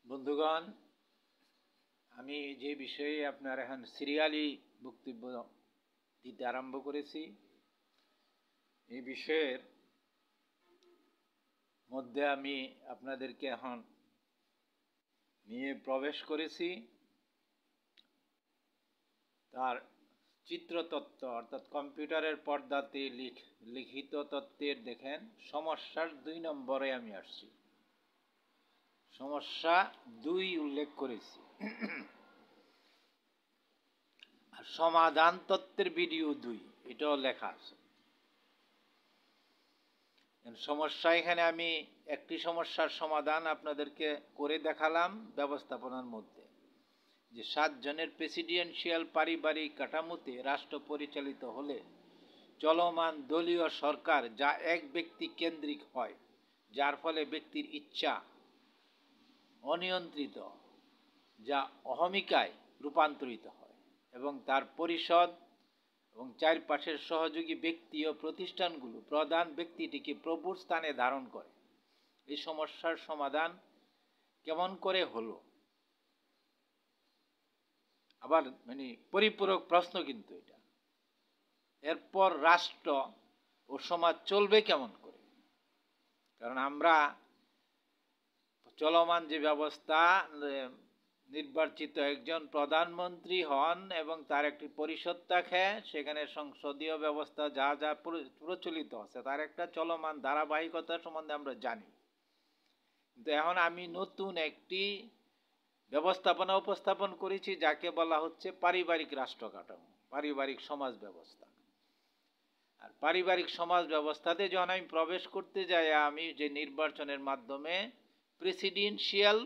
বন্ধুগণ, আমি যে বিষয়ে আপনার এখন সিরিয়ালি বক্তব্য দিতে আরম্ভ করেছি, এই বিষয়ের মধ্যে আমি আপনাদেরকে এখন নিয়ে প্রবেশ করেছি তার চিত্রতত্ত্ব, অর্থাৎ কম্পিউটারের পর্দাতে লিখিত তত্ত্বের দেখেন সমস্যার 2 নম্বরে আমি আসছি। সমস্যা 2 উল্লেখ করেছি আর সমাধান তত্ত্বের ভিডিও 2 এটাও লেখা আছে। সমস্যা এখানে আমি একটি সমস্যার সমাধান আপনাদেরকে করে দেখালাম ব্যবস্থাপনার মধ্যে, যে 7 জনের প্রেসিডেন্সিয়াল পারিবারিক কাঠামোতে রাষ্ট্র পরিচালিত হলে চলমান দলীয় সরকার যা এক ব্যক্তি কেন্দ্রিক হয়, যার ফলে ব্যক্তির ইচ্ছা অনিয়ন্ত্রিত, যা অহমিকায় রূপান্তরিত হয় এবং তার পরিষদ এবং চারপাশের সহযোগী ব্যক্তি ও প্রতিষ্ঠানগুলো প্রধান ব্যক্তিটিকে প্রভুর স্থানে ধারণ করে। এই সমস্যার সমাধান কেমন করে হলো? আবার পরিপূরক প্রশ্ন কিন্তু এটা। এরপর রাষ্ট্র ও সমাজ চলবে কেমন করে? কারণ আমরা চলমান যে ব্যবস্থা, নির্বাচিত একজন প্রধানমন্ত্রী হন এবং তার একটি পরিষদ থাকে, সেখানে সংসদীয় ব্যবস্থা যা যা প্রচলিত আছে তার একটা চলমান ধারাবাহিকতা সম্বন্ধে আমরা জানি। কিন্তু এখন আমি নতুন একটি ব্যবস্থাপনা উপস্থাপন করেছি যাকে বলা হচ্ছে পারিবারিক রাষ্ট্র কাঠামো, পারিবারিক সমাজ ব্যবস্থা। আর পারিবারিক সমাজ ব্যবস্থাতে যখন আমি প্রবেশ করতে যাই, আমি যে নির্বাচনের মাধ্যমে প্রেসিডেন্সিয়াল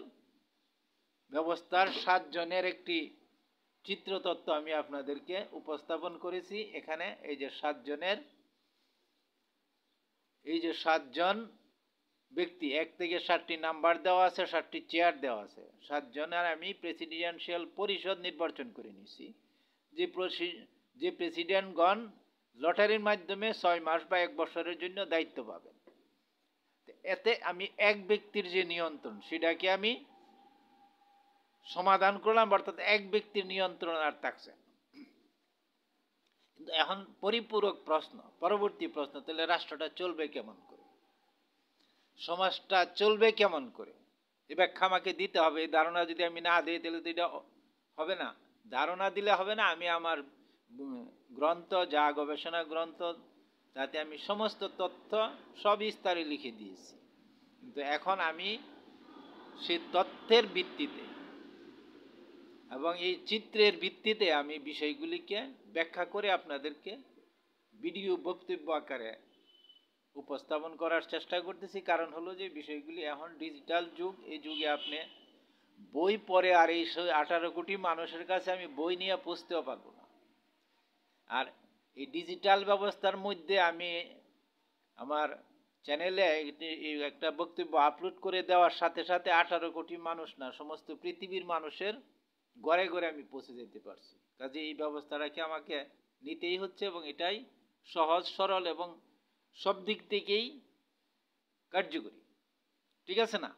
ব্যবস্থার 7 জনের একটি চিত্রতত্ত্ব আমি আপনাদেরকে উপস্থাপন করেছি। এখানে এই যে 7 জন ব্যক্তি, 1 থেকে 7টি নাম্বার দেওয়া আছে, 7টি চেয়ার দেওয়া আছে। 7 জনের আমি প্রেসিডেন্সিয়াল পরিষদ নির্বাচন করে নিয়েছি, যে প্রেসিডেন্টগণ লটারির মাধ্যমে 6 মাস বা 1 বছরের জন্য দায়িত্ব পাবেন। এতে আমি এক ব্যক্তির যে নিয়ন্ত্রণ সেটাকে আমি সমাধান করলাম, অর্থাৎ এক ব্যক্তির নিয়ন্ত্রণ আর থাকছে। কিন্তু এখন পরিপূরক প্রশ্ন, পরবর্তী প্রশ্ন, তাহলে রাষ্ট্রটা চলবে কেমন করে, সমাজটা চলবে কেমন করে? এই ব্যাখ্যা আমাকে দিতে হবে। এই ধারণা যদি আমি না দিই তাহলে তো এটা হবে না। ধারণা দিলে হবে না। আমি আমার গ্রন্থ, যা গবেষণা গ্রন্থ, তাতে আমি সমস্ত তথ্য সবিস্তারে লিখে দিয়েছি। কিন্তু এখন আমি সেই তথ্যের ভিত্তিতে এবং এই চিত্রের ভিত্তিতে আমি বিষয়গুলিকে ব্যাখ্যা করে আপনাদেরকে ভিডিও বক্তব্য আকারে উপস্থাপন করার চেষ্টা করতেছি। কারণ হলো যে বিষয়গুলি এখন ডিজিটাল যুগ, এই যুগে আপনি বই পড়ে আর এই 18 কোটি মানুষের কাছে আমি বই নিয়ে পৌঁছতেও পারবো না। আর এই ডিজিটাল ব্যবস্থার মধ্যে আমি আমার চ্যানেলে একটা বক্তব্য আপলোড করে দেওয়ার সাথে সাথে 18 কোটি মানুষ না, সমস্ত পৃথিবীর মানুষের ঘরে ঘরে আমি পৌঁছে যেতে পারছি। কাজে এই ব্যবস্থাটাকে আমাকে নিতেই হচ্ছে এবং এটাই সহজ সরল এবং সব দিক থেকেই কার্যকরী। ঠিক আছে না?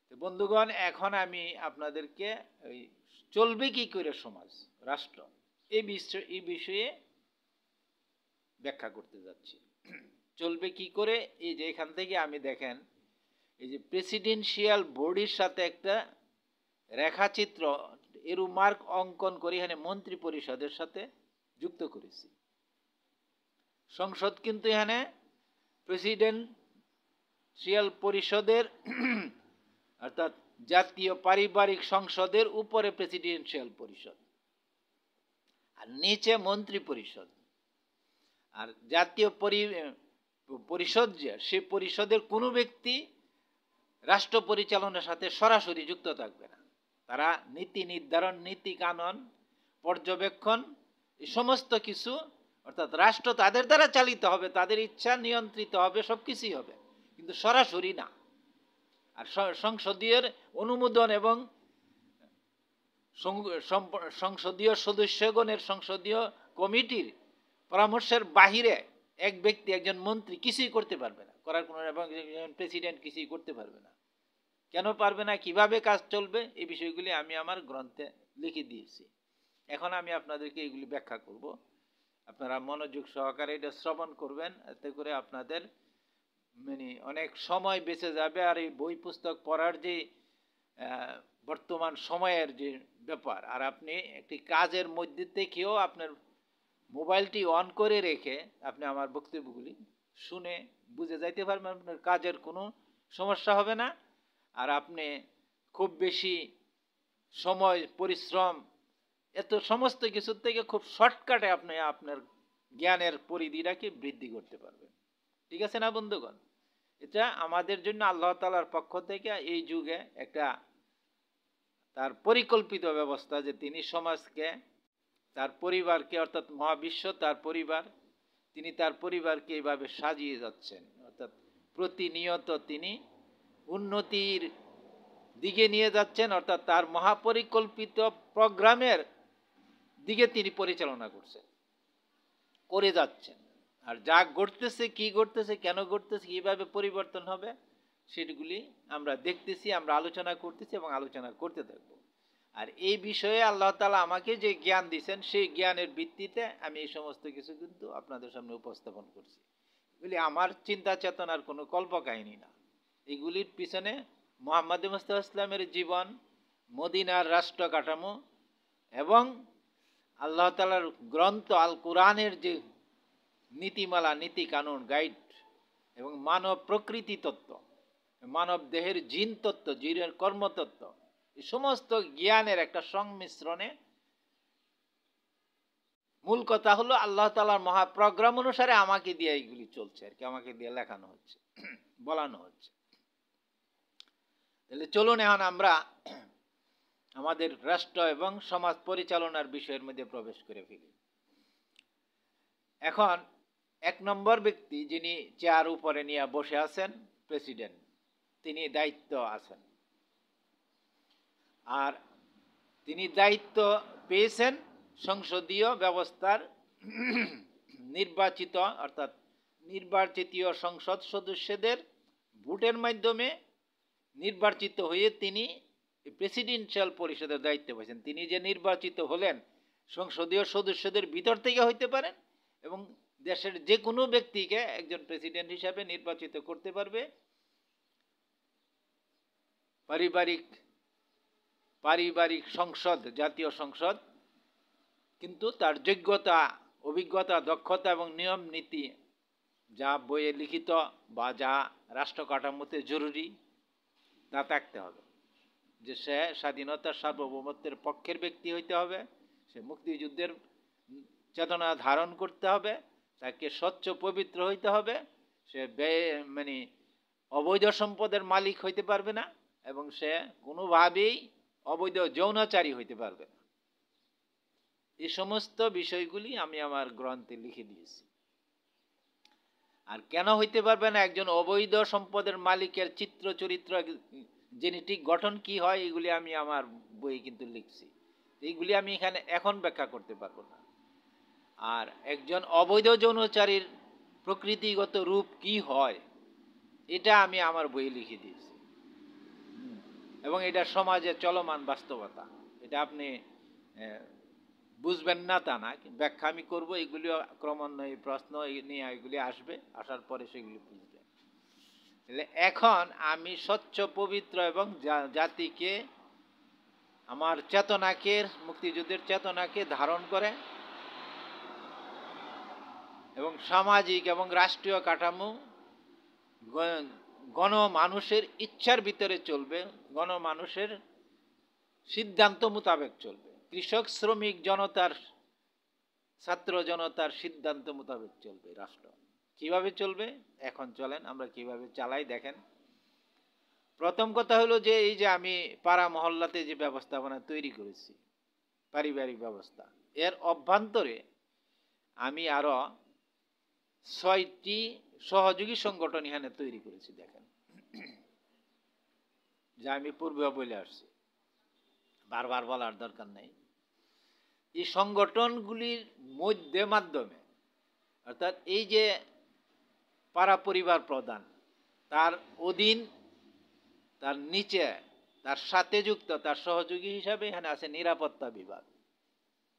তো বন্ধুগণ, এখন আমি আপনাদেরকে চলবে কি করে সমাজ রাষ্ট্র এই বিষয়ে ব্যাখ্যা করতে যাচ্ছি। চলবে কি করে, এই যে এখান থেকে আমি দেখেন এই যে প্রেসিডেন্সিয়াল বডির সাথে একটা রেখাচিত্র এরুমার্ক অঙ্কন করে এখানে মন্ত্রী পরিষদের সাথে যুক্ত করেছি। সংসদ কিন্তু এখানে প্রেসিডেন্সিয়াল পরিষদের অর্থাৎ জাতীয় পারিবারিক সংসদের উপরে প্রেসিডেন্সিয়াল পরিষদ আর নিচে মন্ত্রী পরিষদ। আর জাতীয় পরিষদ সে পরিষদের কোনো ব্যক্তি রাষ্ট্র পরিচালনার সাথে সরাসরি যুক্ত থাকবে না। তারা নীতি নির্ধারণ, নীতি কানুন, পর্যবেক্ষণ, এই সমস্ত কিছু, অর্থাৎ রাষ্ট্র তাদের দ্বারা চালিত হবে, তাদের ইচ্ছা নিয়ন্ত্রিত হবে, সব কিছুই হবে, কিন্তু সরাসরি না। আর সংসদীয় অনুমোদন এবং সংসদীয় সদস্যগণের সংসদীয় কমিটির পরামর্শের বাহিরে এক ব্যক্তি, একজন মন্ত্রী কিছুই করতে পারবে না, করার কোনো, এবং প্রেসিডেন্ট কিছুই করতে পারবে না। কেন পারবে না, কিভাবে কাজ চলবে, এই বিষয়গুলি আমি আমার গ্রন্থে লিখে দিয়েছি। এখন আমি আপনাদেরকে এগুলি ব্যাখ্যা করব। আপনারা মনোযোগ সহকারে এটা শ্রবণ করবেন, এতে করে আপনাদের মানে অনেক সময় বেঁচে যাবে। আর এই বই পুস্তক পড়ার যে বর্তমান সময়ের যে ব্যাপার, আর আপনি একটি কাজের মধ্যে থেকেও আপনার মোবাইলটি অন করে রেখে আপনি আমার বক্তব্যগুলি শুনে বুঝে যাইতে পারবেন, আপনার কাজের কোনো সমস্যা হবে না। আর আপনি খুব বেশি সময় পরিশ্রম এত সমস্ত কিছুর থেকে খুব শর্টকাটে আপনি আপনার জ্ঞানের পরিধিটাকে বৃদ্ধি করতে পারবেন। ঠিক আছে না বন্ধুগণ? এটা আমাদের জন্য আল্লাহ তাআলার পক্ষ থেকে এই যুগে একটা তার পরিকল্পিত ব্যবস্থা, যে তিনি সমাজকে, তার পরিবারকে, অর্থাৎ মহাবিশ্ব তার পরিবার, তিনি তার পরিবারকে এইভাবে সাজিয়ে যাচ্ছেন। অর্থাৎ প্রতিনিয়ত তিনি উন্নতির দিকে নিয়ে যাচ্ছেন, অর্থাৎ তার মহাপরিকল্পিত প্রোগ্রামের দিকে তিনি পরিচালনা করে যাচ্ছেন। আর যা ঘটতেছে, কি ঘটতেছে, কেন ঘটতেছে, কিভাবে পরিবর্তন হবে, সেগুলি আমরা দেখতেছি, আমরা আলোচনা করতেছি এবং আলোচনা করতে থাকব। আর এই বিষয়ে আল্লাহ তাআলা আমাকে যে জ্ঞান দিয়েছেন, সেই জ্ঞানের ভিত্তিতে আমি এই সমস্ত কিছু কিন্তু আপনাদের সামনে উপস্থাপন করছি। এগুলি আমার চিন্তা চেতনার কোনো কল্পকাহিনী না। এগুলির পিছনে মুহাম্মদ মুস্তাফা ইসলামের জীবন, মদিনার রাষ্ট্র কাঠামো এবং আল্লাহ তাআলার গ্রন্থ আল কোরআনের যে নীতিমালা, নীতি কানুন, গাইড এবং মানব প্রকৃতি তত্ত্ব, মানব দেহের জিন তত্ত্ব, জিনের কর্মতত্ত্ব, এই সমস্ত জ্ঞানের একটা সংমিশ্রণে মূল কথা হলো আল্লাহ তাআলার মহাপ্রোগ্রাম অনুসারে আমাকে দিয়ে এইগুলি চলছে আর কি, আমাকে দিয়ে লেখানো হচ্ছে, বলানো হচ্ছে। তাহলে চলুন এখন আমরা আমাদের রাষ্ট্র এবং সমাজ পরিচালনার বিষয়ের মধ্যে প্রবেশ করে ফেলি। এখন এক নম্বর ব্যক্তি যিনি চেয়ার উপরে নিয়ে বসে আছেন, প্রেসিডেন্ট, তিনি দায়িত্ব আছেন। আর তিনি দায়িত্ব পেয়েছেন সংসদীয় ব্যবস্থার নির্বাচিত, অর্থাৎ নির্বাচিত সংসদ সদস্যদের ভোটের মাধ্যমে নির্বাচিত হয়ে তিনি প্রেসিডেন্সিয়াল পরিষদের দায়িত্ব পেয়েছেন। তিনি যে নির্বাচিত হলেন, সংসদীয় সদস্যদের ভিতর থেকে হইতে পারেন এবং দেশের যে কোনো ব্যক্তিকে একজন প্রেসিডেন্ট হিসাবে নির্বাচিত করতে পারবে। পারিবারিক সংসদ, জাতীয় সংসদ, কিন্তু তার যোগ্যতা, অভিজ্ঞতা, দক্ষতা এবং নিয়ম নীতি যা বইয়ে লিখিত বা যা রাষ্ট্র কাঠামোতে জরুরি তা থাকতে হবে। যে সে স্বাধীনতার সার্বভৌমত্বের পক্ষের ব্যক্তি হইতে হবে, সে মুক্তিযুদ্ধের চেতনা ধারণ করতে হবে, তাকে স্বচ্ছ পবিত্র হইতে হবে, সে মানে অবৈধ সম্পদের মালিক হইতে পারবে না এবং সে কোনোভাবেই অবৈধ যৌনাচারী হইতে পারবে না। এই সমস্ত বিষয়গুলি আমি আমার গ্রন্থে লিখে দিয়েছি। আর কেন হইতে পারবে না, একজন অবৈধ সম্পদের মালিকের চিত্র চরিত্র, জেনেটিক গঠন কি হয়, এগুলি আমি আমার বইয়ে কিন্তু লিখছি। এইগুলি আমি এখানে এখন ব্যাখ্যা করতে পারবো না। আর একজন অবৈধ যৌনাচারীর প্রকৃতিগত রূপ কি হয়, এটা আমি আমার বইয়ে লিখে দিয়েছি এবং এটা সমাজে চলমান বাস্তবতা। এটা আপনি বুঝবেন না তা না, ব্যাখ্যা আমি করবো। এগুলি ক্রমান্বয়ে প্রশ্ন নিয়ে এগুলি আসবে, আসার পরে সেগুলি বুঝবেন। তাহলে এখন আমি স্বচ্ছ পবিত্র এবং জাতিকে, আমার চেতনাকে, মুক্তিযুদ্ধের চেতনাকে ধারণ করে এবং সামাজিক এবং রাষ্ট্রীয় কাঠামো গণমানুষের ইচ্ছার ভিতরে চলবে, গণমানুষের সিদ্ধান্ত মোতাবেক চলবে। কৃষক, শ্রমিক, জনতার, ছাত্র জনতার সিদ্ধান্ত মোতাবেক চলবে রাষ্ট্র। কিভাবে চলবে এখন চলেন আমরা কিভাবে চালাই দেখেন। প্রথম কথা হলো যে এই যে আমি পাড়া মহল্লাতে যে ব্যবস্থাপনা তৈরি করেছি, পারিবারিক ব্যবস্থা, এর অভ্যন্তরে আমি আরো 6টি সহযোগী সংগঠন এখানে তৈরি করেছি। দেখেন, যা আমি পূর্বে বলে আসছি, বারবার বলার দরকার নেই। এই সংগঠনগুলির মাধ্যমে, অর্থাৎ এই যে পাড়া পরিবার প্রধান, তার অধীন তার নিচে তার সাথে যুক্ত তার সহযোগী হিসাবে এখানে আছে নিরাপত্তা বিভাগ,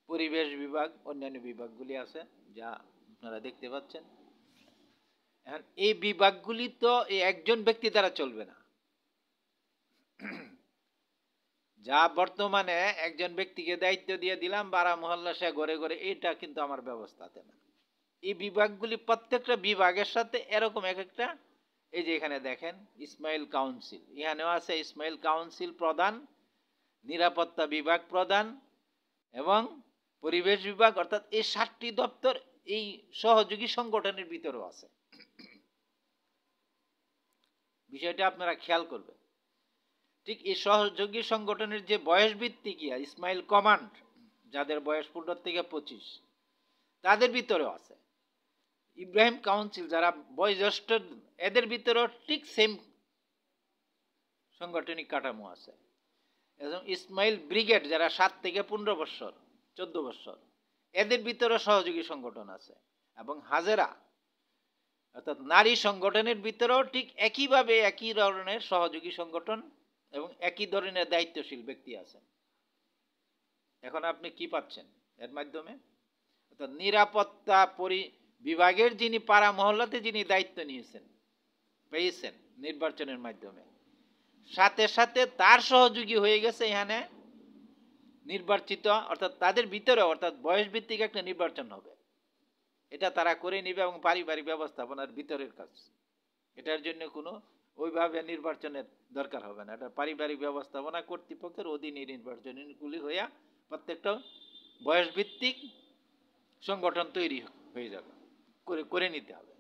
পরিবেশ বিভাগ, অন্যান্য বিভাগগুলি আছে যা আপনারা দেখতে পাচ্ছেন। এখন এই বিভাগগুলি তো এই একজন ব্যক্তি দ্বারা চলবে না। যা বর্তমানে একজন ব্যক্তিকে দায়িত্ব দিয়ে দিলাম বারা মহল্লা সে ঘরে ঘরে, এটা কিন্তু আমার ব্যবস্থাতে না। এই বিভাগগুলি প্রত্যেকটা বিভাগের সাথে এরকম এক একটা, এই যে এখানে দেখেন ইসমাইল কাউন্সিল, এখানেও আছে ইসমাইল কাউন্সিল প্রধান, নিরাপত্তা বিভাগ প্রধান এবং পরিবেশ বিভাগ, অর্থাৎ এই 7টি দপ্তর এই সহযোগী সংগঠনের ভিতরেও আছে। বিষয়টা আপনারা খেয়াল করবেন। ঠিক এই সহযোগী সংগঠনের যে বয়স ভিত্তিক ইসমাইল কমান্ড, যাদের বয়স 15 থেকে 25, তাদের ভিতরেও আছে। ইব্রাহিম কাউন্সিল যারা বয়োজ্যেষ্ঠ, এদের ভিতরেও ঠিক সেম সাংগঠনিক কাঠামো আছে। এবং ইসমাইল ব্রিগেড যারা 7 থেকে 15 বছর, 14 বছর, এদের ভিতরেও সহযোগী সংগঠন আছে। এবং হাজেরা অর্থাৎ নারী সংগঠনের ভিতরেও ঠিক একইভাবে একই ধরনের সহযোগী সংগঠন এবং একই ধরনের দায়িত্বশীল ব্যক্তি আছেন। এখন আপনি কি পাচ্ছেন এর মাধ্যমে? অর্থাৎ নিরাপত্তা বিভাগের যিনি পাড়া মহল্লাতে যিনি দায়িত্ব নিয়েছেন, পেয়েছেন নির্বাচনের মাধ্যমে, সাথে সাথে তার সহযোগী হয়ে গেছে এখানে নির্বাচিত, অর্থাৎ তাদের ভিতরে, অর্থাৎ বয়স ভিত্তিক একটা নির্বাচন হবে। এটা তারা করে নিবে এবং পারিবারিক ব্যবস্থাপনার ভিতরের কাজ। এটার জন্য কোনো ওইভাবে নির্বাচনের দরকার হবে না। এটা পারিবারিক ব্যবস্থাপনা কর্তৃপক্ষের অধীনে নির্বাচনগুলি হইয়া প্রত্যেকটা বয়স ভিত্তিক সংগঠন তৈরি হয়ে যাবে, করে নিতে হবে।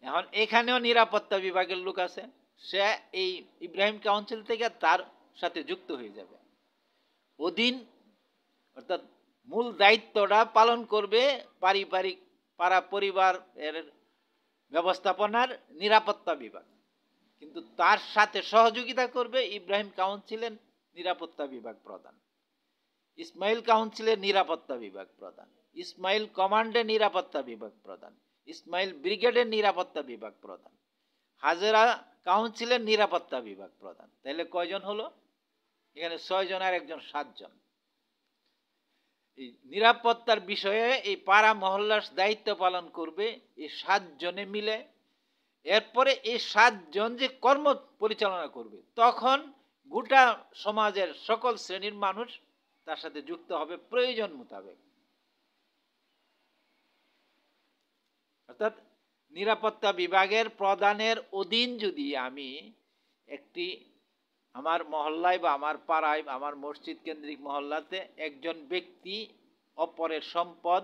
এখন এখানেও নিরাপত্তা বিভাগের লোক আছে, সে এই ইব্রাহিম কাউন্সিল থেকে তার সাথে যুক্ত হয়ে যাবে। অধীন অর্থাৎ মূল দায়িত্বটা পালন করবে পারিবারিক পাড়া পরিবার এর ব্যবস্থাপনার নিরাপত্তা বিভাগ, কিন্তু তার সাথে সহযোগিতা করবে ইব্রাহিম কাউন্সিলের নিরাপত্তা বিভাগ প্রধান, ইসমাইল কাউন্সিলের নিরাপত্তা বিভাগ প্রধান, ইসমাইল কমান্ডের নিরাপত্তা বিভাগ প্রধান, ইসমাইল ব্রিগেডের নিরাপত্তা বিভাগ প্রধান, হাজেরা কাউন্সিলের নিরাপত্তা বিভাগ প্রধান। তাহলে কয়জন হলো? এখানে 6 জন আর একজন 7 জন। এই নিরাপত্তার বিষয়ে এই পাড়া মহল্লার দায়িত্ব পালন করবে এই 7 জনে মিলে। এরপরে এই 7 জন যে কর্ম পরিচালনা করবে, তখন গোটা সমাজের সকল শ্রেণীর মানুষ তার সাথে যুক্ত হবে প্রয়োজন মোতাবেক। অর্থাৎ নিরাপত্তা বিভাগের প্রধানের অধীন যদি আমি একটি আমার মহল্লায় বা আমার পাড়ায়, আমার মসজিদ কেন্দ্রিক মহল্লাতে একজন ব্যক্তি অপরের সম্পদ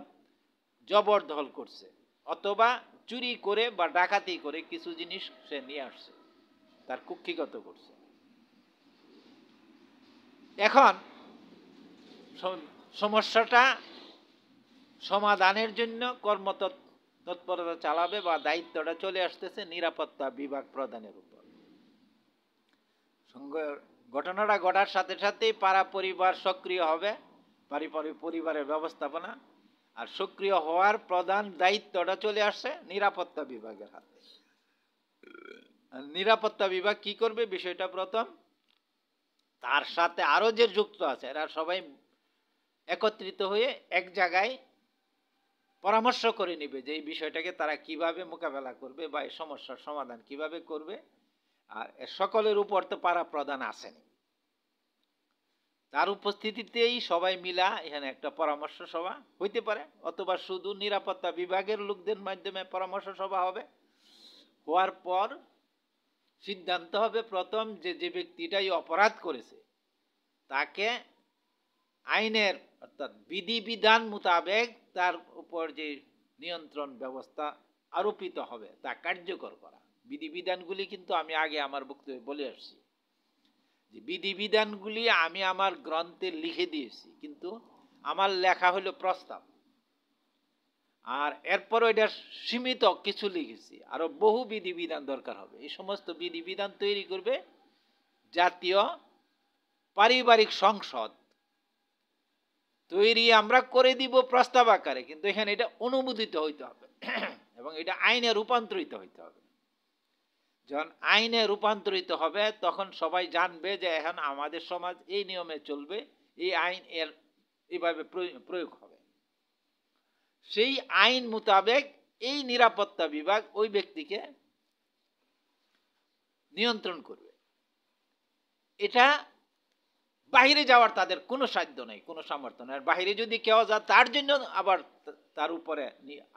জবরদখল করছে অথবা চুরি করে বা ডাকাতি করে কিছু জিনিস সে নিয়ে আসছে, তার কুক্ষিগত করছে, এখন সমস্যাটা সমাধানের জন্য কর্মতৎপরতা চালাবে বা দায়িত্বটা চলে আসতেছে নিরাপত্তা বিভাগ প্রধানের উপর। ঘটনাটা ঘটার সাথে সাথেই পাড়া পরিবার সক্রিয় হবে, পরিবারের ব্যবস্থাপনা, আর সক্রিয় হওয়ার প্রধান দায়িত্বটা চলে আসছে নিরাপত্তা বিভাগের হাতে। নিরাপত্তা বিভাগ কি করবে? বিষয়টা প্রথম তার সাথে আরো যে যুক্ত আছে এরা সবাই একত্রিত হয়ে এক জায়গায় পরামর্শ করে নিবে যে এই বিষয়টাকে তারা কিভাবে মোকাবেলা করবে বা এই সমস্যার সমাধান কিভাবে করবে। আর সকলের উপর তো পাড়া প্রধান আসেন, তার উপস্থিতিতেই সবাই মিলা এখানে একটা পরামর্শ সভা হইতে পারে, অথবা শুধু নিরাপত্তা বিভাগের লোকদের মাধ্যমে পরামর্শ সভা হবে। হওয়ার পর সিদ্ধান্ত হবে প্রথম যে ব্যক্তিটাই অপরাধ করেছে তাকে আইনের অর্থাৎ বিধিবিধান মোতাবেক তার উপর যে নিয়ন্ত্রণ ব্যবস্থা আরোপিত হবে তা কার্যকর করা। বিধিবিধানগুলি কিন্তু আমি আগে আমার বক্তব্যে বলে আসছি যে বিধিবিধানগুলি আমি আমার গ্রন্থে লিখে দিয়েছি, কিন্তু আমার লেখা হলো প্রস্তাব, আর এরপরও এটা সীমিত কিছু লিখেছি, আরো বহু বিধিবিধান দরকার হবে। এই সমস্ত বিধিবিধান তৈরি করবে জাতীয় পারিবারিক সংসদ, তৈরি আমরা করে দিব প্রস্তাব আকারে, কিন্তু এখানে এটা অনুমোদিত হইতে হবে এবং এটা আইনে রূপান্তরিত হইতে হবে। যখন আইনে রূপান্তরিত হবে তখন সবাই জানবে যে এখন আমাদের সমাজ এই নিয়মে চলবে, এই আইন এর এইভাবে প্রয়োগ হবে। সেই আইন মোতাবেক এই নিরাপত্তা বিভাগ ওই ব্যক্তিকে নিয়ন্ত্রণ করবে। এটা বাইরে যাওয়ার তাদের কোনো সাধ্য নেই, কোনো সামর্থ্য নেই। আর বাইরে যদি কেউ যায় তার জন্য আবার তার উপরে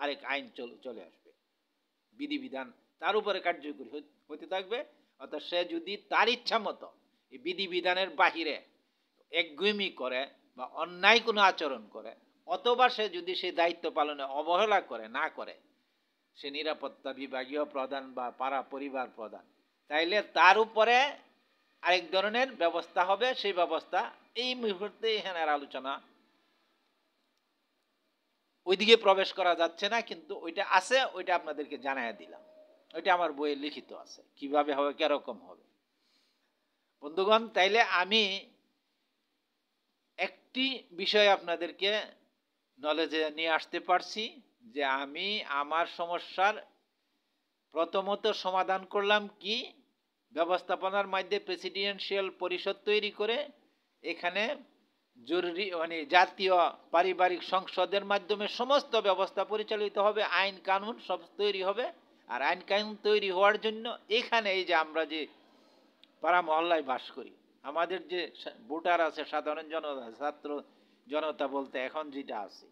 আরেক আইন চলে আসবে, বিধিবিধান তার উপরে কার্যকরী হতে থাকবে। অর্থাৎ সে যদি তার ইচ্ছা মতো এই বিধিবিধানের বাহিরে একগুঁয়েমি করে বা অন্যায় কোনো আচরণ করে, অথবা সে যদি সেই দায়িত্ব পালনে অবহেলা করে না করে, সে নিরাপত্তা বিভাগীয় প্রধান বা পাড়া পরিবার প্রধান, তাইলে তার উপরে আরেক ধরনের ব্যবস্থা হবে। সেই ব্যবস্থা এই মুহূর্তে এখানে আলোচনা ওইদিকে প্রবেশ করা যাচ্ছে না, কিন্তু ওইটা আছে, ওইটা আপনাদেরকে জানাইয়া দিলাম। ওইটা আমার বইয়ে লিখিত আছে কিভাবে হবে, কিরকম হবে। বন্ধুগণ, তাইলে আমি একটি বিষয় আপনাদেরকে নলেজে নিয়ে আসতে পারছি যে আমি আমার সমস্যার প্রথমত সমাধান করলাম কি, ব্যবস্থাপনার মধ্যে প্রেসিডেন্সিয়াল পরিষদ তৈরি করে এখানে জরুরি জাতীয় পারিবারিক সংসদের মাধ্যমে সমস্ত ব্যবস্থা পরিচালিত হবে, আইন কানুন সব তৈরি হবে। আর আইন কানুন তৈরি হওয়ার জন্য এখানে এই যে আমরা যে পাড়া মহল্লায় বাস করি, আমাদের যে ভোটার আছে, সাধারণ জনতা, ছাত্র জনতা বলতে এখন যেটা আছে,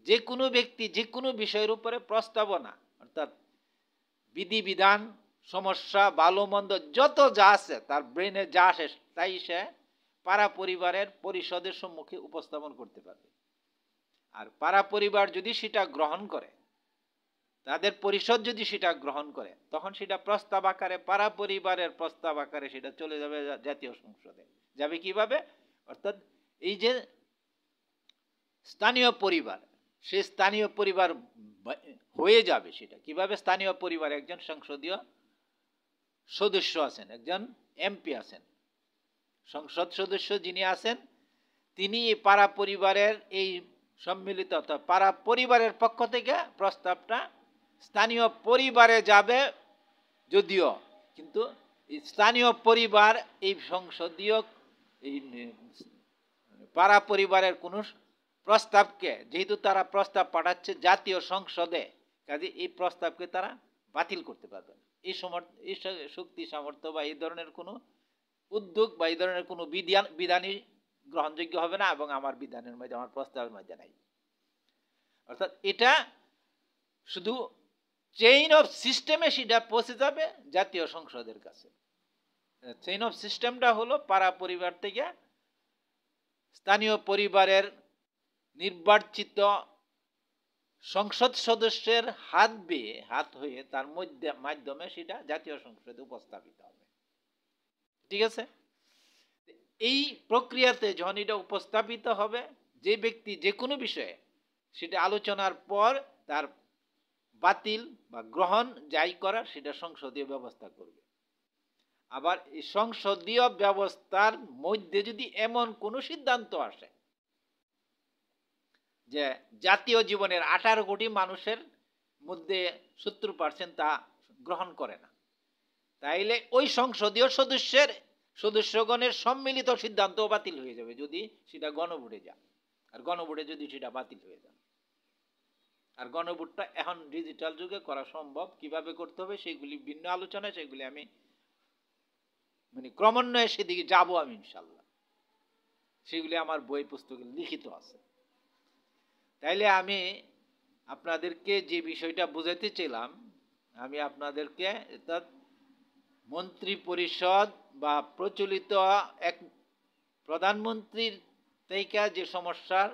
যে কোনো ব্যক্তি যে কোনো বিষয়ের উপরে প্রস্তাবনা অর্থাৎ বিধিবিধান, সমস্যা, ভালো মন্দ যত যা আছে তার ব্রেনে যা আসে তাই সে পাড়া পরিবারের পরিষদের সম্মুখে উপস্থাপন করতে পারবে। আর পাড়া পরিবার যদি সেটা গ্রহণ করে, তাদের পরিষদ যদি সেটা গ্রহণ করে, তখন সেটা প্রস্তাব আকারে, পাড়া পরিবারের প্রস্তাব আকারে সেটা চলে যাবে জাতীয় সংসদে। যাবে কিভাবে? অর্থাৎ এই যে স্থানীয় পরিবার, সে স্থানীয় পরিবার হয়ে যাবে। সেটা কিভাবে? স্থানীয় পরিবার একজন সংসদীয় সদস্য আছেন, একজন এমপি আছেন, সংসদ সদস্য যিনি আছেন, তিনি এই পাড়া পরিবারের এই সম্মিলিত অর্থাৎ পাড়া পরিবারের পক্ষ থেকে প্রস্তাবটা স্থানীয় পরিবারে যাবে যদিও, কিন্তু স্থানীয় পরিবার এই সংসদীয় এই পাড়া পরিবারের কোনো প্রস্তাবকে, যেহেতু তারা প্রস্তাব পাঠাচ্ছে জাতীয় সংসদে, কাজে এই প্রস্তাবকে তারা বাতিল করতে পারবে। এই শক্তি সামর্থ্য বা এই ধরনের কোনো উদ্যোগ বা এই ধরনের কোনো বিধানই গ্রহণযোগ্য হবে না, এবং আমার বিধানের মধ্যে, আমার প্রস্তাবের মধ্যে নাই। অর্থাৎ এটা শুধু চেইন অফ সিস্টেমে সেটা পৌঁছে যাবে জাতীয় সংসদের কাছে। চেইন অফ সিস্টেমটা হলো পাড়া পরিবার থেকে স্থানীয় পরিবারের নির্বাচিত সংসদ সদস্যের হাত হয়ে তার মাধ্যমে সেটা জাতীয় সংসদে উপস্থাপিত হবে। ঠিক আছে? এই প্রক্রিয়াতে যখন এটা উপস্থাপিত হবে, যে ব্যক্তি যে কোনো বিষয়ে সেটা আলোচনার পর তার বাতিল বা গ্রহণ যাই করার সেটা সংসদীয় ব্যবস্থা করবে। আবার এই সংসদীয় ব্যবস্থার মধ্যে যদি এমন কোনো সিদ্ধান্ত আসে যে জাতীয় জীবনের 18 কোটি মানুষের মধ্যে 70% তা গ্রহণ করে না, তাইলে ওই সংসদীয় সদস্যগণের সম্মিলিত সিদ্ধান্ত বাতিল হয়ে যাবে যদি সেটা গণভোটে যায়। আর গণভোটে যদি সেটা বাতিল হয়ে যায়, আর গণভোটটা এখন ডিজিটাল যুগে করা সম্ভব, কিভাবে করতে হবে সেগুলি ভিন্ন আলোচনায়, সেগুলি আমি ক্রমান্বয়ে সেদিকে যাব আমি ইনশাল্লাহ, সেগুলি আমার বই পুস্তকে লিখিত আছে। তাইলে আমি আপনাদেরকে যে বিষয়টা বুঝাতে চাইলাম, আমি আপনাদেরকে অর্থাৎ মন্ত্রী পরিষদ বা প্রচলিত এক প্রধানমন্ত্রীর থেকে যে সমস্যার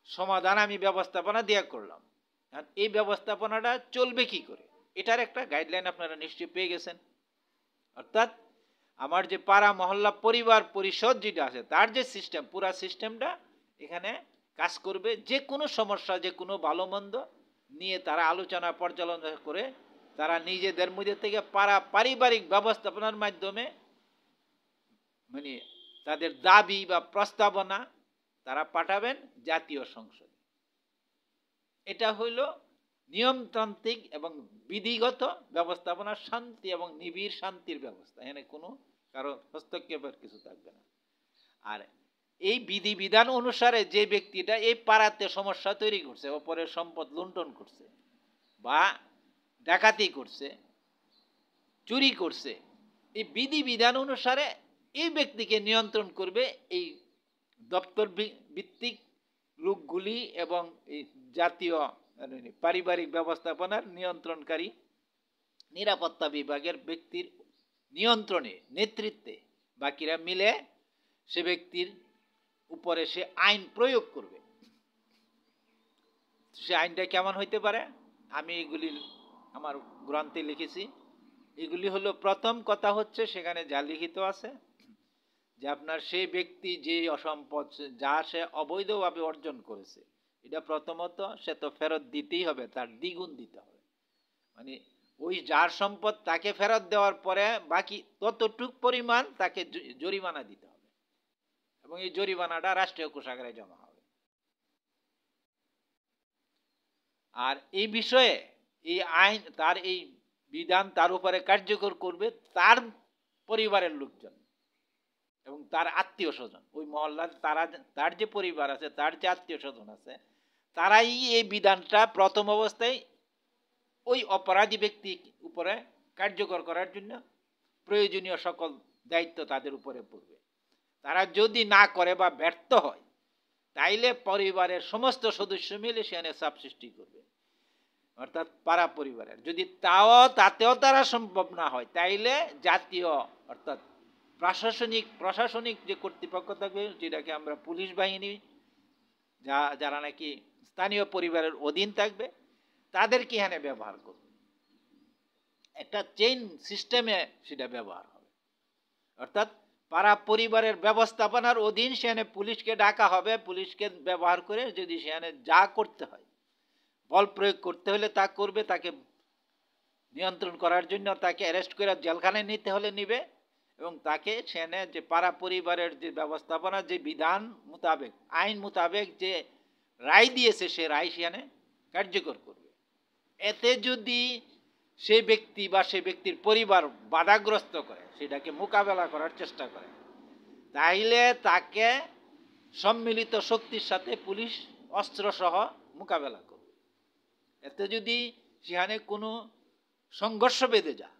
সমাধান আমি ব্যবস্থাপনা দিয়ে করলাম, এই ব্যবস্থাপনাটা চলবে কি করে, এটার একটা গাইডলাইন আপনারা নিশ্চয়ই পেয়ে গেছেন। অর্থাৎ আমার যে পাড়া মহল্লা পরিবার পরিষদ যেটা আছে তার যে সিস্টেম, পুরা সিস্টেমটা এখানে কাজ করবে। যে কোনো সমস্যা, যে কোনো ভালো মন্দ নিয়ে তারা আলোচনা পর্যালোচনা করে তারা নিজেদের মধ্যে থেকে পাড়া পারিবারিক ব্যবস্থাপনার মাধ্যমে তাদের দাবি বা প্রস্তাবনা তারা পাঠাবেন জাতীয় সংসদে। এটা হইল নিয়মতান্ত্রিক এবং বিধিগত ব্যবস্থাপনা, শান্তি এবং নিবিড় শান্তির ব্যবস্থা। এখানে কোনো কারো হস্তক্ষেপের কিছু থাকবে না। আর এই বিধিবিধান অনুসারে যে ব্যক্তিটা এই পাড়াতে সমস্যা তৈরি করছে, অপরের সম্পদ লুণ্ঠন করছে বা ডাকাতি করছে, চুরি করছে, এই বিধিবিধান অনুসারে এই ব্যক্তিকে নিয়ন্ত্রণ করবে এই দপ্তর ভিত্তিক লোকগুলি এবং এই জাতীয় পারিবারিক ব্যবস্থাপনার নিয়ন্ত্রণকারী নিরাপত্তা বিভাগের ব্যক্তির নিয়ন্ত্রণে, নেতৃত্বে বাকিরা মিলে সে ব্যক্তির উপরে সে আইন প্রয়োগ করবে। সে আইনটা কেমন হইতে পারে, আমি এগুলি আমার গ্রন্থে লিখেছি। এগুলি হলো, প্রথম কথা হচ্ছে সেখানে যা লিখিত আছে যে আপনার সেই ব্যক্তি যে অসম্পদ যা সে অবৈধভাবে অর্জন করেছে, এটা প্রথমত সে তো ফেরত দিতেই হবে, তার দ্বিগুণ দিতে হবে। মানে ওই যার সম্পদ তাকে ফেরত দেওয়ার পরে বাকি ততটুক পরিমাণ তাকে জরিমানা দিতে হবে এবং এই জরিমানাটা রাষ্ট্রীয় কোষাগারে জমা হবে। আর এই বিষয়ে এই আইন, তার এই বিধান তার উপরে কার্যকর করবে তার পরিবারের লোকজন এবং তার আত্মীয় স্বজন। ওই মহল্লার তার যে পরিবার আছে, তার যে আত্মীয় স্বজন আছে, তারাই এই বিধানটা প্রথম অবস্থায় ওই অপরাধী ব্যক্তি উপরে কার্যকর করার জন্য প্রয়োজনীয় সকল দায়িত্ব তাদের উপরে পড়বে। তারা যদি না করে বা ব্যর্থ হয়, তাইলে পরিবারের সমস্ত সদস্য মিলে সেখানে চাপ সৃষ্টি করবে, অর্থাৎ পাড়া পরিবারের। যদি তাতেও তারা সম্ভব না হয়, তাইলে জাতীয় অর্থাৎ প্রশাসনিক যে কর্তৃপক্ষ থাকবে, যেটাকে আমরা পুলিশ বাহিনী, যারা নাকি স্থানীয় পরিবারের অধীন থাকবে, তাদেরকে এখানে ব্যবহার করবে। একটা চেইন সিস্টেমে সেটা ব্যবহার হবে, অর্থাৎ পাড়া পরিবারের ব্যবস্থাপনার অধীন সেখানে পুলিশকে ডাকা হবে। পুলিশকে ব্যবহার করে যদি সেখানে যা করতে হয়, বল প্রয়োগ করতে হলে তা করবে, তাকে নিয়ন্ত্রণ করার জন্য তাকে অ্যারেস্ট করে জেলখানায় নিতে হলে নিবে এবং তাকে সেখানে যে পাড়া পরিবারের যে ব্যবস্থাপনা, যে বিধান মোতাবেক, আইন মোতাবেক যে রায় দিয়েছে, সে রায় সেখানে কার্যকর করবে। এতে যদি সে ব্যক্তি বা সে ব্যক্তির পরিবার বাধাগ্রস্ত করে, সেটাকে মোকাবেলা করার চেষ্টা করে, তাইলে তাকে সম্মিলিত শক্তির সাথে পুলিশ অস্ত্রসহ মোকাবেলা করবে। এতে যদি সেখানে কোনো সংঘর্ষ বেঁধে যায়,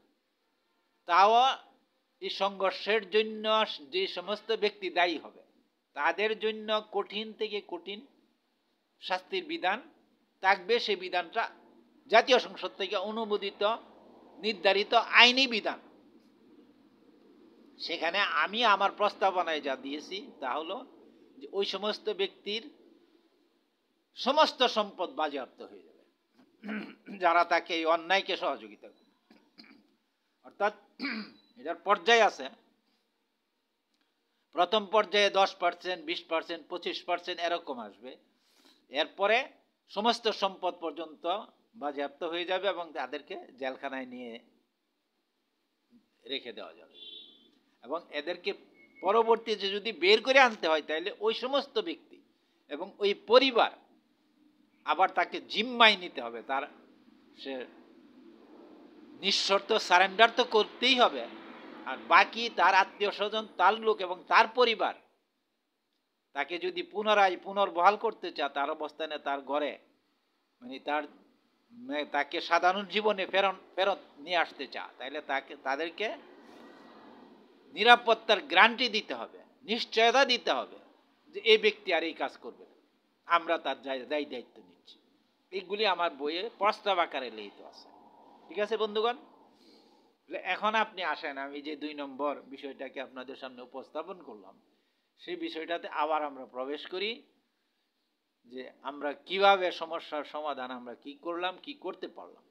তাও এই সংঘর্ষের জন্য যে সমস্ত ব্যক্তি দায়ী হবে, তাদের জন্য কঠিন থেকে কঠিন শাস্তির বিধান থাকবে। সেই বিধানটা জাতীয় সংসদ থেকে অনুমোদিত নির্ধারিত আইনি বিধান। সেখানে আমি আমার প্রস্তাবনায় যা দিয়েছি তা হলো যে ওই সমস্ত ব্যক্তির সমস্ত সম্পদ বাজেয়াপ্ত হয়ে যাবে যারা তাকে এই অন্যায়কে সহযোগিতা করবে। অর্থাৎ এটার পর্যায় আছে। প্রথম পর্যায়ে 10%, 20%, 25% এরকম আসবে। এরপরে সমস্ত সম্পদ পর্যন্ত বাজেয়াপ্ত হয়ে যাবে এবং তাদেরকে জেলখানায় নিয়ে রেখে দেওয়া যাবে। এবং এদেরকে পরবর্তীতে যদি বের করে আনতে হয়, তাহলে ওই সমস্ত ব্যক্তি এবং ওই পরিবার আবার তাকে জিম্মায় নিতে হবে। তার সে নিঃশর্ত সারেন্ডার তো করতেই হবে। আর বাকি তার আত্মীয় স্বজন, তার লোক এবং তার পরিবার তাকে যদি পুনর্বহাল করতে চায়, তার অবস্থানে, তার ঘরে, মানে তাকে সাধারণ জীবনে ফেরত নিয়ে আসতে চায়, তাহলে তাদেরকে নিরাপত্তার গ্যারান্টি দিতে হবে, নিশ্চয়তা দিতে হবে যে এই ব্যক্তি আর এই কাজ করবে না, আমরা তার দায়িত্ব নিচ্ছি। এইগুলি আমার বইয়ে প্রস্তাব আকারে লিখিত আছে। ঠিক আছে বন্ধুগণ, এখন আপনি আসেন, আমি যে 2 নম্বর বিষয়টাকে আপনাদের সামনে উপস্থাপন করলাম, সেই বিষয়টাতে আবার আমরা প্রবেশ করি যে আমরা কিভাবে সমস্যার সমাধান আমরা কি করলাম, কি করতে পারলাম।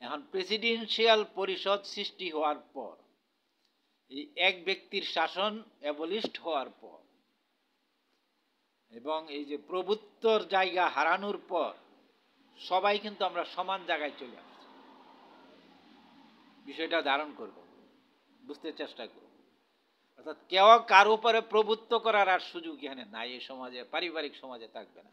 এখন প্রেসিডেন্সিয়াল পরিষদ সৃষ্টি হওয়ার পর, এই এক ব্যক্তির শাসন অ্যাবলিশড হওয়ার পর এবং এই যে প্রভুত্বর জায়গা হারানোর পর সবাই কিন্তু আমরা সমান জায়গায় চলে আসছি। বিষয়টা ধারণ করব, বুঝতে চেষ্টা করব। অর্থাৎ কেউ কার উপরে প্রভুত্ব করার আর সুযোগ এখানে নাই। এই সমাজে, পারিবারিক সমাজে থাকবে না।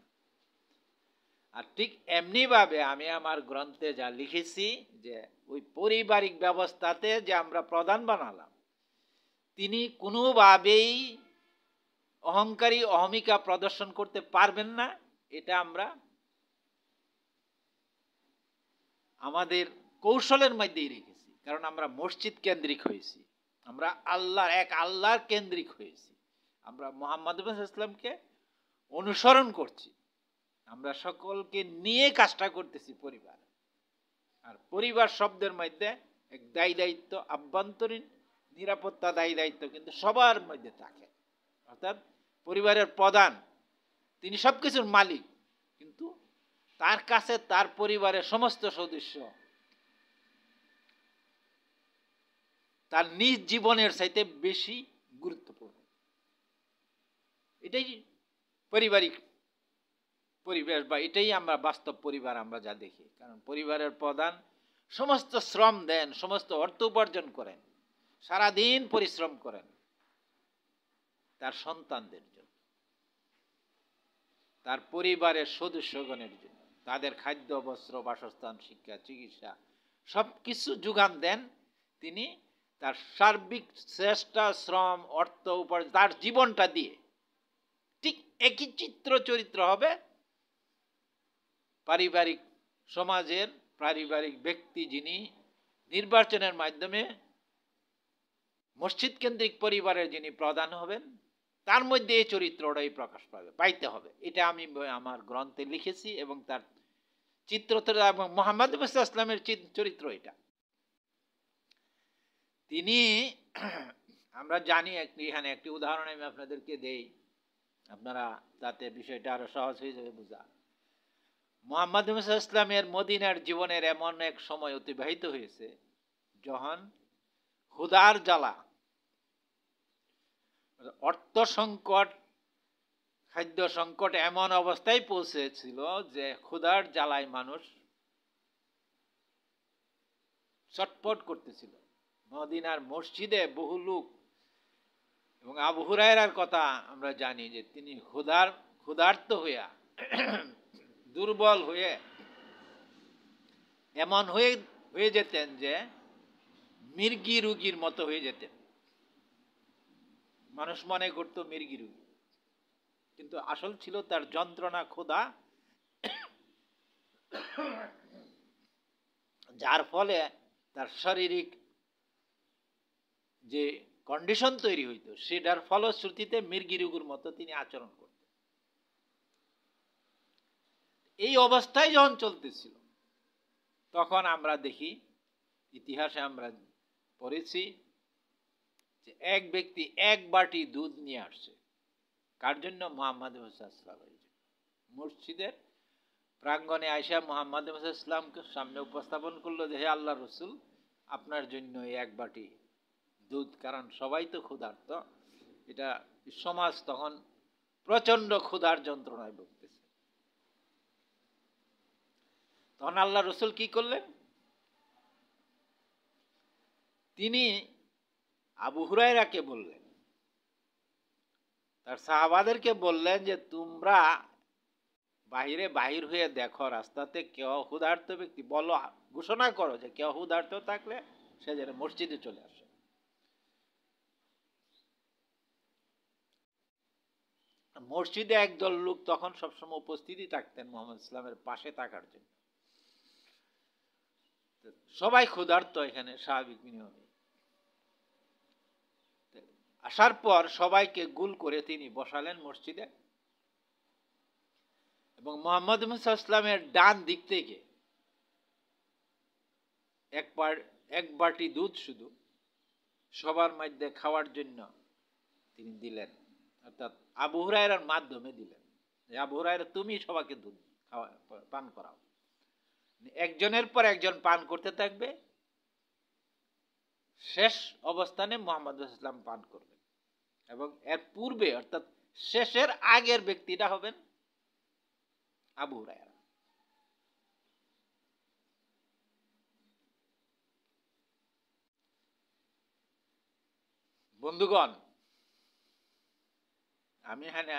আর ঠিক এমনিভাবে আমি আমার গ্রন্থে যা লিখেছি যে ওই পারিবারিক ব্যবস্থাতে যে আমরা প্রধান বানালাম, তিনি কোনোভাবেই অহংকারী অহমিকা প্রদর্শন করতে পারবেন না। এটা আমরা আমাদের কৌশলের মধ্যেই রেখেছি, কারণ আমরা মসজিদ কেন্দ্রিক হয়েছি, আমরা আল্লাহর কেন্দ্রিক হয়েছি, আমরা মুহাম্মদ ইসলামকে অনুসরণ করছি, আমরা সকলকে নিয়ে কাজটা করতেছি পরিবার। আর পরিবার শব্দের মধ্যে এক দায়ী দায়িত্ব, আভ্যন্তরীণ নিরাপত্তা দায়ী দায়িত্ব কিন্তু সবার মধ্যে থাকে। অর্থাৎ পরিবারের প্রধান তিনি সবকিছুর মালিক, কিন্তু তার কাছে তার পরিবারের সমস্ত সদস্য তার নিজ জীবনের চাইতে বেশি গুরুত্বপূর্ণ। এটাই পারিবারিক পরিবেশ, বা এটাই আমরা বাস্তব পরিবার আমরা যা দেখি। কারণ পরিবারের প্রধান সমস্ত শ্রম দেন, সমস্ত অর্থ উপার্জন করেন, সারাদিন পরিশ্রম করেন তার সন্তানদের জন্য, তার পরিবারের সদস্যগণের জন্য, তাদের খাদ্য, বস্ত্র, বাসস্থান, শিক্ষা, চিকিৎসা সবকিছু যোগান দেন তিনি তার সার্বিক চেষ্টা, শ্রম, অর্থ উপার্জন, তার জীবনটা দিয়ে। ঠিক একই চরিত্র হবে পারিবারিক সমাজের পারিবারিক ব্যক্তি যিনি নির্বাচনের মাধ্যমে মসজিদ কেন্দ্রিক পরিবারের যিনি প্রধান হবেন, তার মধ্যে এই চরিত্রটাই প্রকাশ পাইতে হবে। এটা আমি আমার গ্রন্থে লিখেছি, এবং তার চিত্র এবং মুহাম্মদ ইসলামের চরিত্র এটা। তিনি, আমরা জানি, এখানে একটি উদাহরণ আমি আপনাদেরকে দেই, আপনারা তাতে বিষয়টা আরো সহজ হয়ে যাবে বোঝা। মুহাম্মদ ইসলামের মদিনার জীবনের এমন এক সময় অতিবাহিত হয়েছে যখন ক্ষুধার জ্বালা, অর্থ সংকট, খাদ্য সংকট এমন অবস্থায় পৌঁছেছিল যে ক্ষুধার জ্বালায় মানুষ ছটফট করতেছিল। মদিনার মসজিদে বহু লোক, এবং আবু হুরায়রার কথা আমরা জানি যে তিনি ক্ষুধার্ত হইয়া দুর্বল হয়ে এমন হয়ে যেতেন যে মির্গি রুগীর মতো হয়ে যেতেন। মানুষ মনে করত মির্গি রুগী, কিন্তু আসল ছিল তার যন্ত্রণা, ক্ষুধা, যার ফলে তার শারীরিক যে কন্ডিশন তৈরি হইত সেটার ফলশ্রুতিতে মির্গি রোগীর মতো তিনি আচরণ করতেন। এই অবস্থায় যখন চলতেছিল, তখন আমরা দেখি, ইতিহাসে আমরা পড়েছি যে এক ব্যক্তি এক বাটি দুধ নিয়ে আসছে। কার জন্য? মুহাম্মদ মসজিদের প্রাঙ্গণে আয়সা মুহাম্মদ ইসলামকে সামনে উপস্থাপন করলো যে হে আল্লাহ রসুল, আপনার জন্য এক বাটি দুধ। কারণ সবাই তো ক্ষুধার্ত, এটা সমাজ তখন প্রচন্ড ক্ষুধার যন্ত্রণায় ভুগতেছে। তখন আল্লাহ রসুল কি করলেন? তিনি আবু হুরায়রাকে বললেন, তার সাহাবাদেরকে বললেন যে তোমরা বাহির হয়ে দেখো, রাস্তাতে কেউ ক্ষুধার্ত ব্যক্তি, বলো, ঘোষণা করো যে কেউ ক্ষুধার্ত থাকলে সে যেন মসজিদে চলে আসে। মসজিদে একদল লোক তখন সবসময় উপস্থিতই থাকতেন মুহাম্মদ ইসলামের পাশে থাকার জন্য। সবাই ক্ষুধার্ত এখানে স্বাভাবিক নিয়মে। আসার পর সবাইকে গোল করে তিনি বসালেন মসজিদে, এবং মুহাম্মদ ইসলামের ডান দিক থেকে এক বাটি দুধ শুধু সবার মধ্যে খাওয়ার জন্য তিনি দিলেন, অর্থাৎ আবু হুরায়রার মাধ্যমে দিলেন। আবু হুরায়রা, তুমি সবাইকে দুধ পান করাও। একজনের পর একজন পান করতে থাকবে, শেষ অবস্থানে মুহাম্মদ ইসলাম পান করবেন, এবং এর পূর্বে অর্থাৎ শেষের আগের ব্যক্তিটা হবেন আবু হুরায়রা। বন্ধুগণ, আমি এখানে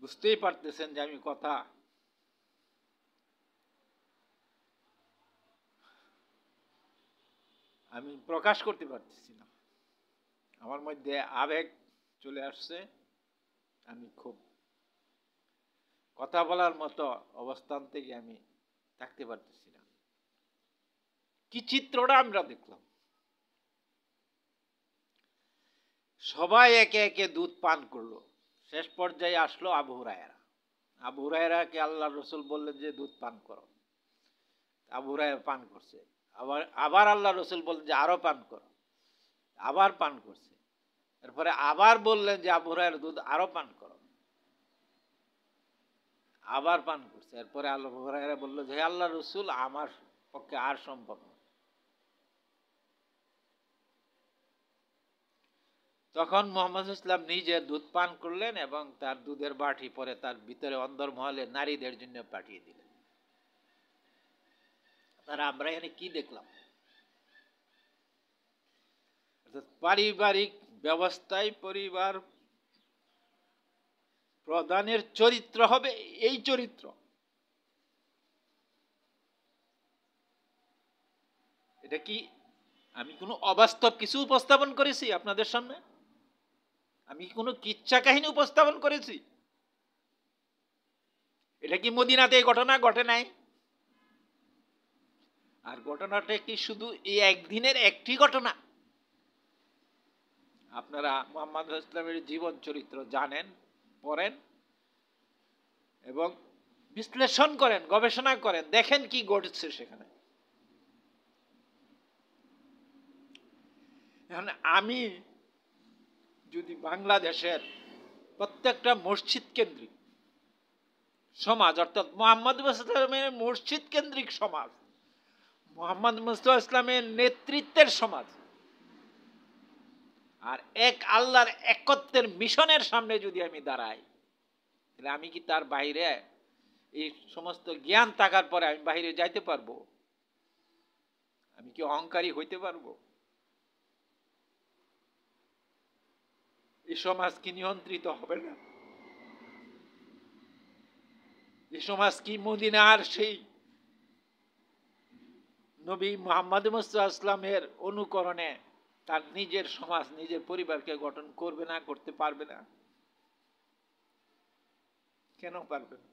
বুঝতেই পারতেছেন যে আমি কথা আমি প্রকাশ করতে পারতেছি না, আমার মধ্যে আবেগ চলে আসছে, আমি খুব কথা বলার মতো অবস্থান থেকে আমি থাকতে পারতেছি না। কি চিত্রটা আমরা দেখলাম, সবাই একে একে দুধ পান করলো, শেষ পর্যায়ে আসলো আবু হুরায়রা। আবু হুরায়রাকে আল্লাহ রসুল বললেন যে দুধ পান করো, আবু হুরায়রা পান করছে। আবার আবার আল্লাহ রসুল বললেন যে আরো পান করো, আবার পান করছে। এরপরে আবার বললেন যে আবু হুরায়রা দুধ আরো পান করো, আবার পান করছে। এরপরে আল্লাহ হুরায়রা বলল যে হে আল্লাহ রসুল, আমার পক্ষে আর সম্ভব না। তখন মোহাম্মদ ইসলাম নিজে দুধ পান করলেন এবং তার দুধের বাটি পরে তার ভিতরে অন্দরমহলে নারীদের জন্য পাঠিয়ে দিলেন। তারা আমরা এখানে কি দেখলাম, পারিবারিক ব্যবস্থায় পরিবার প্রধানের চরিত্র হবে এই চরিত্র। এটা কি আমি কোনো অবাস্তব কিছু উপস্থাপন করেছি আপনাদের সামনে? আমি কোনো কিচ্ছা কাহিনী উপস্থাপন করেছি? এটা কি মদিনাতে এই ঘটনা ঘটে নাই? আর ঘটনাটা কি শুধু এই একদিনের একটি ঘটনা? আপনারা মুহাম্মদ ইসলামের জীবন চরিত্র জানেন, পড়েন এবং বিশ্লেষণ করেন, গবেষণা করেন, দেখেন কি ঘটছে সেখানে। এখন আমি যদি বাংলাদেশের প্রত্যেকটা মসজিদ কেন্দ্রিক সমাজ, অর্থাৎ মোহাম্মদ মুস্তাফা ইসলামের মসজিদ কেন্দ্রিক সমাজ, মোহাম্মদ মুস্তাফা ইসলামের নেতৃত্বের সমাজ, আর এক আল্লাহর একত্বের মিশনের সামনে যদি আমি দাঁড়াই, তাহলে আমি কি তার বাইরে, এই সমস্ত জ্ঞান থাকার পরে আমি বাইরে যাইতে পারবো? আমি কি অহংকারী হইতে পারবো? এই সমাজ কি নিয়ন্ত্রিত হবে না? এই সমাজ কি মদিনার সেই নবী মুহাম্মদ মুস্তাফা ইসলামের অনুকরণে তার নিজের সমাজ, নিজের পরিবারকে গঠন করবে না, করতে পারবে না? কেন পারবে না?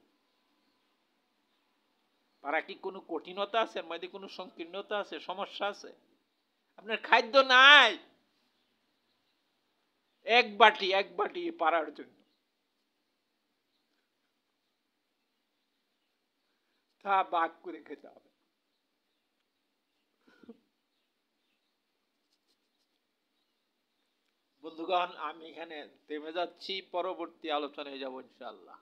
তারা কি কোনো কঠিনতা আছে, এর মধ্যে কোনো সংকীর্ণতা আছে, সমস্যা আছে? আপনার খাদ্য নাই এক বাটি পারার জন্য, তা ভাগ করে খেতে হবে। বন্ধুগণ, আমি এখানে থেমে যাচ্ছি, পরবর্তী আলোচনায় যাব ইনশাআল্লাহ।